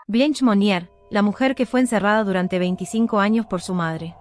Blanche Monnier, la mujer que fue encerrada durante 25 años por su madre.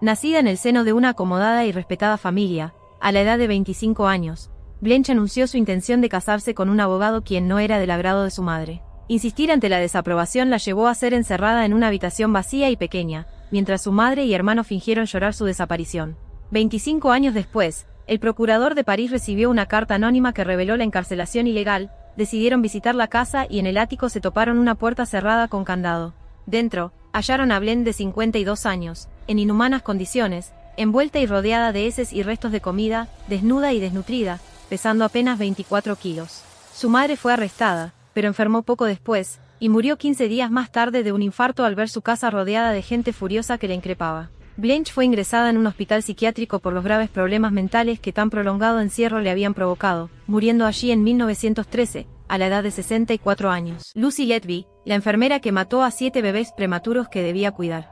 Nacida en el seno de una acomodada y respetada familia, a la edad de 25 años, Blanche anunció su intención de casarse con un abogado quien no era del agrado de su madre. Insistir ante la desaprobación la llevó a ser encerrada en una habitación vacía y pequeña, mientras su madre y hermano fingieron llorar su desaparición. 25 años después, el procurador de París recibió una carta anónima que reveló la encarcelación ilegal. Decidieron visitar la casa y en el ático se toparon una puerta cerrada con candado. Dentro, hallaron a Blanche de 52 años, en inhumanas condiciones, envuelta y rodeada de heces y restos de comida, desnuda y desnutrida, pesando apenas 24 kilos. Su madre fue arrestada, pero enfermó poco después, y murió 15 días más tarde de un infarto al ver su casa rodeada de gente furiosa que la increpaba. Blanche fue ingresada en un hospital psiquiátrico por los graves problemas mentales que tan prolongado encierro le habían provocado, muriendo allí en 1913, a la edad de 64 años. Lucy Letby, la enfermera que mató a 7 bebés prematuros que debía cuidar.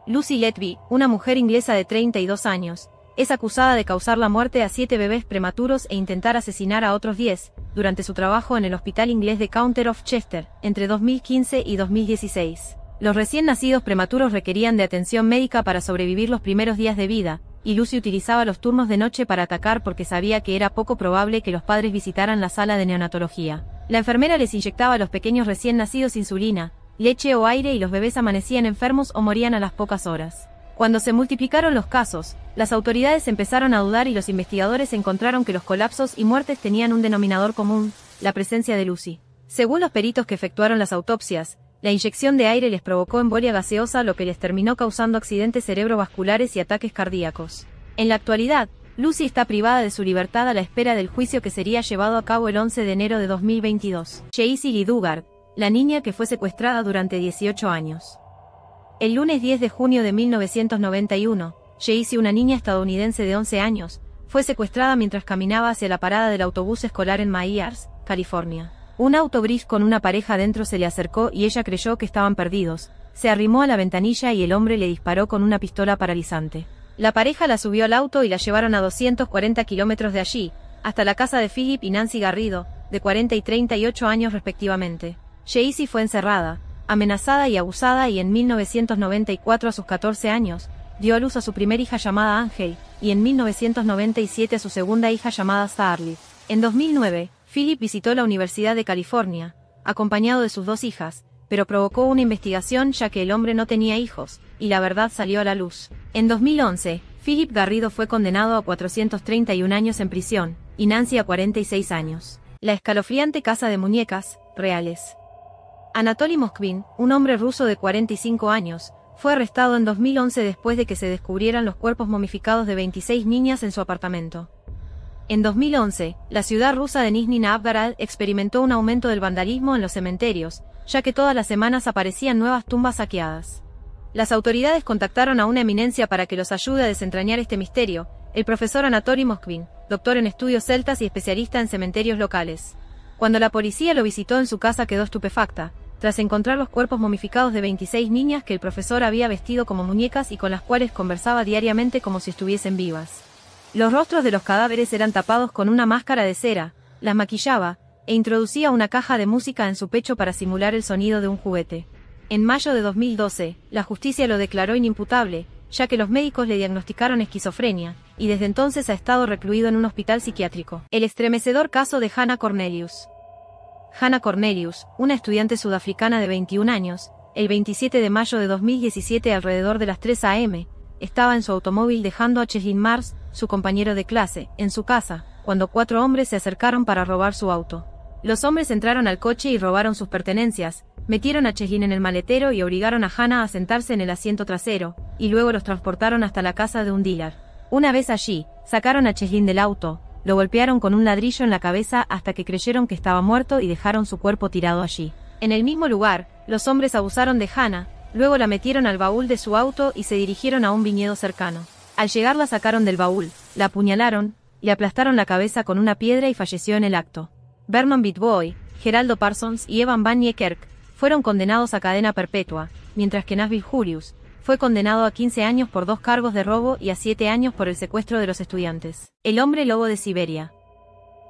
Lucy Letby, una mujer inglesa de 32 años, es acusada de causar la muerte a 7 bebés prematuros e intentar asesinar a otros 10, durante su trabajo en el hospital inglés de County of Chester, entre 2015 y 2016. Los recién nacidos prematuros requerían de atención médica para sobrevivir los primeros días de vida, y Lucy utilizaba los turnos de noche para atacar porque sabía que era poco probable que los padres visitaran la sala de neonatología. La enfermera les inyectaba a los pequeños recién nacidos insulina, leche o aire y los bebés amanecían enfermos o morían a las pocas horas. Cuando se multiplicaron los casos, las autoridades empezaron a dudar y los investigadores encontraron que los colapsos y muertes tenían un denominador común: la presencia de Lucy. Según los peritos que efectuaron las autopsias, la inyección de aire les provocó embolia gaseosa, lo que les terminó causando accidentes cerebrovasculares y ataques cardíacos. En la actualidad, Lucy está privada de su libertad a la espera del juicio que sería llevado a cabo el 11 de enero de 2022. Jaycee Lee Dugard, la niña que fue secuestrada durante 18 años. El lunes 10 de junio de 1991, Jaycee, una niña estadounidense de 11 años, fue secuestrada mientras caminaba hacia la parada del autobús escolar en Myers, California. Un auto gris con una pareja dentro se le acercó y ella creyó que estaban perdidos. Se arrimó a la ventanilla y el hombre le disparó con una pistola paralizante. La pareja la subió al auto y la llevaron a 240 kilómetros de allí, hasta la casa de Philip y Nancy Garrido, de 40 y 38 años respectivamente. Jaycee fue encerrada, amenazada y abusada y en 1994 a sus 14 años, dio a luz a su primera hija llamada Angel, y en 1997 a su segunda hija llamada Starlee. En 2009, Philip visitó la Universidad de California, acompañado de sus 2 hijas, pero provocó una investigación ya que el hombre no tenía hijos, y la verdad salió a la luz. En 2011, Philip Garrido fue condenado a 431 años en prisión, y Nancy a 46 años. La escalofriante casa de muñecas reales. Anatoly Moskvin, un hombre ruso de 45 años, fue arrestado en 2011 después de que se descubrieran los cuerpos momificados de 26 niñas en su apartamento. En 2011, la ciudad rusa de Nizhny Novgorod experimentó un aumento del vandalismo en los cementerios, ya que todas las semanas aparecían nuevas tumbas saqueadas. Las autoridades contactaron a una eminencia para que los ayude a desentrañar este misterio, el profesor Anatoly Moskvin, doctor en estudios celtas y especialista en cementerios locales. Cuando la policía lo visitó en su casa quedó estupefacta, tras encontrar los cuerpos momificados de 26 niñas que el profesor había vestido como muñecas y con las cuales conversaba diariamente como si estuviesen vivas. Los rostros de los cadáveres eran tapados con una máscara de cera, las maquillaba, e introducía una caja de música en su pecho para simular el sonido de un juguete. En mayo de 2012, la justicia lo declaró inimputable, ya que los médicos le diagnosticaron esquizofrenia, y desde entonces ha estado recluido en un hospital psiquiátrico. El estremecedor caso de Hannah Cornelius. Hannah Cornelius, una estudiante sudafricana de 21 años, el 27 de mayo de 2017 alrededor de las 3 a.m., estaba en su automóvil dejando a Cheslin Mars, su compañero de clase, en su casa, cuando 4 hombres se acercaron para robar su auto. Los hombres entraron al coche y robaron sus pertenencias, metieron a Cheslin en el maletero y obligaron a Hannah a sentarse en el asiento trasero, y luego los transportaron hasta la casa de un dealer. Una vez allí, sacaron a Cheslin del auto, lo golpearon con un ladrillo en la cabeza hasta que creyeron que estaba muerto y dejaron su cuerpo tirado allí. En el mismo lugar, los hombres abusaron de Hannah, luego la metieron al baúl de su auto y se dirigieron a un viñedo cercano. Al llegar la sacaron del baúl, la apuñalaron, le aplastaron la cabeza con una piedra y falleció en el acto. Vernon Bitboy, Geraldo Parsons y Evan Van Niekerk fueron condenados a cadena perpetua, mientras que Nashville Julius fue condenado a 15 años por 2 cargos de robo y a 7 años por el secuestro de los estudiantes. El hombre lobo de Siberia.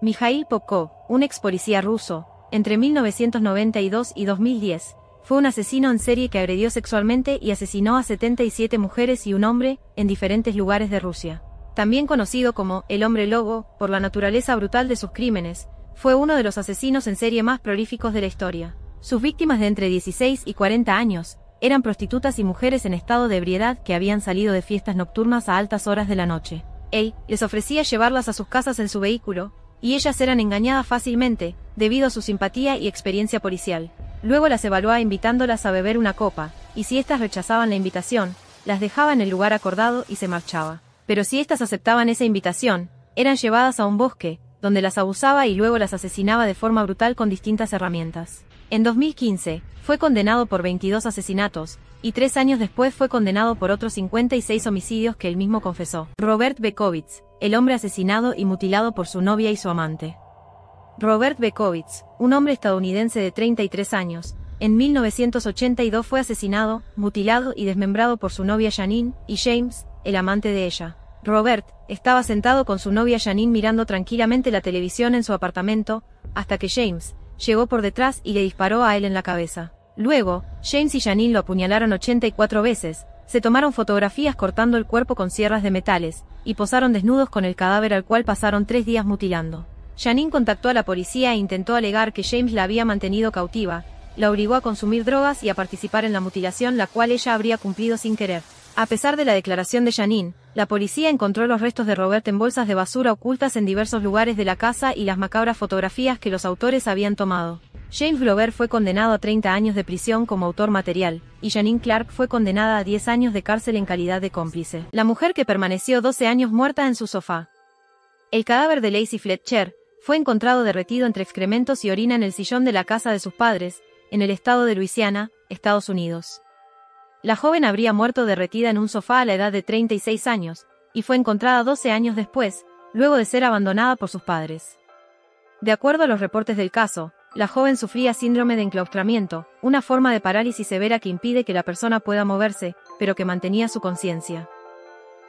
Mikhail Popko, un ex policía ruso, entre 1992 y 2010, fue un asesino en serie que agredió sexualmente y asesinó a 77 mujeres y un hombre, en diferentes lugares de Rusia. También conocido como el hombre lobo, por la naturaleza brutal de sus crímenes, fue uno de los asesinos en serie más prolíficos de la historia. Sus víctimas de entre 16 y 40 años, eran prostitutas y mujeres en estado de ebriedad que habían salido de fiestas nocturnas a altas horas de la noche. Él les ofrecía llevarlas a sus casas en su vehículo, y ellas eran engañadas fácilmente, debido a su simpatía y experiencia policial. Luego las evaluaba invitándolas a beber una copa, y si éstas rechazaban la invitación, las dejaba en el lugar acordado y se marchaba. Pero si éstas aceptaban esa invitación, eran llevadas a un bosque, donde las abusaba y luego las asesinaba de forma brutal con distintas herramientas. En 2015, fue condenado por 22 asesinatos, y 3 años después fue condenado por otros 56 homicidios que él mismo confesó. Robert Bekovitz, el hombre asesinado y mutilado por su novia y su amante. Robert Bekovitz, un hombre estadounidense de 33 años, en 1982 fue asesinado, mutilado y desmembrado por su novia Janine y James, el amante de ella. Robert estaba sentado con su novia Janine mirando tranquilamente la televisión en su apartamento, hasta que James llegó por detrás y le disparó a él en la cabeza. Luego, James y Janine lo apuñalaron 84 veces, se tomaron fotografías cortando el cuerpo con sierras de metales, y posaron desnudos con el cadáver al cual pasaron 3 días mutilando. Janine contactó a la policía e intentó alegar que James la había mantenido cautiva, la obligó a consumir drogas y a participar en la mutilación la cual ella habría cumplido sin querer. A pesar de la declaración de Janine, la policía encontró los restos de Robert en bolsas de basura ocultas en diversos lugares de la casa y las macabras fotografías que los autores habían tomado. James Glover fue condenado a 30 años de prisión como autor material, y Janine Clark fue condenada a 10 años de cárcel en calidad de cómplice. La mujer que permaneció 12 años muerta en su sofá. El cadáver de Lacey Fletcher fue encontrado derretido entre excrementos y orina en el sillón de la casa de sus padres, en el estado de Luisiana, Estados Unidos. La joven habría muerto derretida en un sofá a la edad de 36 años, y fue encontrada 12 años después, luego de ser abandonada por sus padres. De acuerdo a los reportes del caso, la joven sufría síndrome de enclaustramiento, una forma de parálisis severa que impide que la persona pueda moverse, pero que mantenía su conciencia.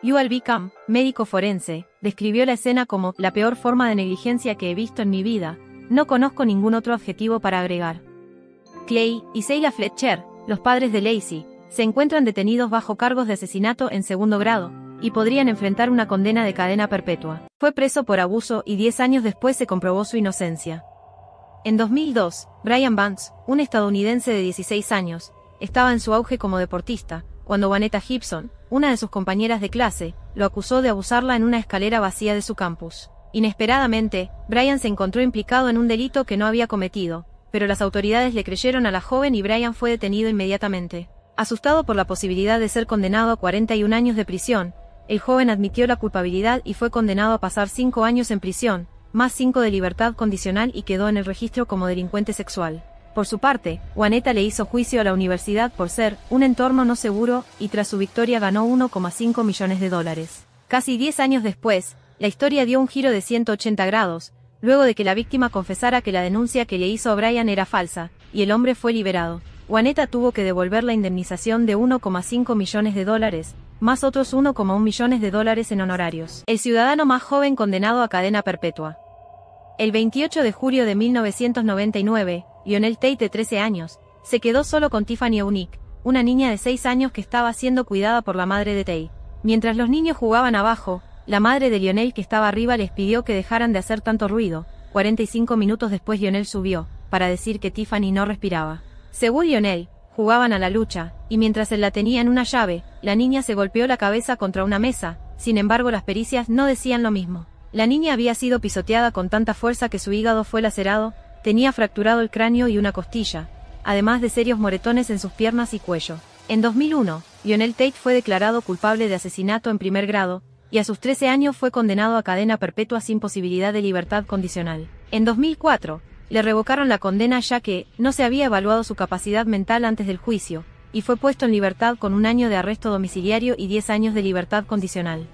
Yuval Bickham, médico forense, describió la escena como la peor forma de negligencia que he visto en mi vida. No conozco ningún otro adjetivo para agregar. Clay y Sheila Fletcher, los padres de Lacey, se encuentran detenidos bajo cargos de asesinato en segundo grado, y podrían enfrentar una condena de cadena perpetua. Fue preso por abuso y 10 años después se comprobó su inocencia. En 2002, Brian Vance, un estadounidense de 16 años, estaba en su auge como deportista, cuando Vanetta Gibson, una de sus compañeras de clase, lo acusó de abusarla en una escalera vacía de su campus. Inesperadamente, Brian se encontró implicado en un delito que no había cometido, pero las autoridades le creyeron a la joven y Brian fue detenido inmediatamente. Asustado por la posibilidad de ser condenado a 41 años de prisión, el joven admitió la culpabilidad y fue condenado a pasar 5 años en prisión, más 5 de libertad condicional y quedó en el registro como delincuente sexual. Por su parte, Vanetta le hizo juicio a la universidad por ser un entorno no seguro y tras su victoria ganó $1,5 millones. Casi 10 años después, la historia dio un giro de 180 grados, luego de que la víctima confesara que la denuncia que le hizo a Brian era falsa, y el hombre fue liberado. Vanetta tuvo que devolver la indemnización de $1,5 millones, más otros $1,1 millones en honorarios. El ciudadano más joven condenado a cadena perpetua. El 28 de julio de 1999, Lionel Tate, de 13 años, se quedó solo con Tiffany Eunice, una niña de 6 años que estaba siendo cuidada por la madre de Tate. Mientras los niños jugaban abajo, la madre de Lionel, que estaba arriba, les pidió que dejaran de hacer tanto ruido. 45 minutos después Lionel subió, para decir que Tiffany no respiraba. Según Lionel, jugaban a la lucha, y mientras él la tenía en una llave, la niña se golpeó la cabeza contra una mesa. Sin embargo, las pericias no decían lo mismo. La niña había sido pisoteada con tanta fuerza que su hígado fue lacerado, tenía fracturado el cráneo y una costilla, además de serios moretones en sus piernas y cuello. En 2001, Lionel Tate fue declarado culpable de asesinato en primer grado, y a sus 13 años fue condenado a cadena perpetua sin posibilidad de libertad condicional. En 2004, le revocaron la condena ya que no se había evaluado su capacidad mental antes del juicio, y fue puesto en libertad con 1 año de arresto domiciliario y 10 años de libertad condicional.